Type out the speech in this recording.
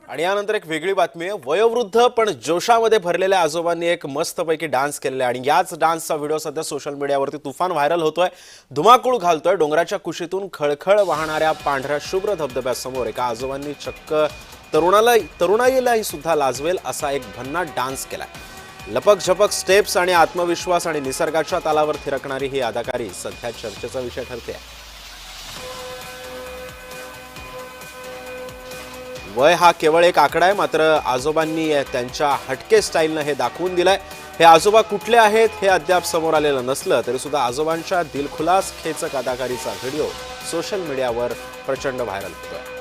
आणि यानंतर एक वेगळी बातमी आहे। वयोवृद्ध पण जोशामध्ये भरलेल्या आजोबांनी एक मस्तपैकी डान्स केलेला आहे आणि याच डान्सचा व्हिडिओ सध्या सोशल मीडियावरती तुफान व्हायरल होतोय, धुमाकूळ घालतोय। डोंगराच्या कुशीतून खळखळ वाहणाऱ्या पांढऱ्या शुभ्र धबधब्यासमोर एका आजोबांनी चक्क तरुणाईलाही सुद्धा लाजवेल असा एक भन्नाट डान्स केलाय। लपक झपक स्टेप्स आणि आत्मविश्वास आणि निसर्गाच्या तालावर थिरकणारी ही अदाकारी सध्या चर्चेचा विषय ठरते आहे। वय हा केवळ एक आकडा आहे, मात्र आजोबांनी त्यांच्या हटके स्टाईलने हे दाखवून दिलंय। हे आजोबा कुठले आहेत हे अद्याप समोर आलेलं नसलं तरी सुद्धा आजोबांच्या दिलखुलास खेचक अदाकारीचा व्हिडिओ सोशल मीडियावर प्रचंड व्हायरल होतोय।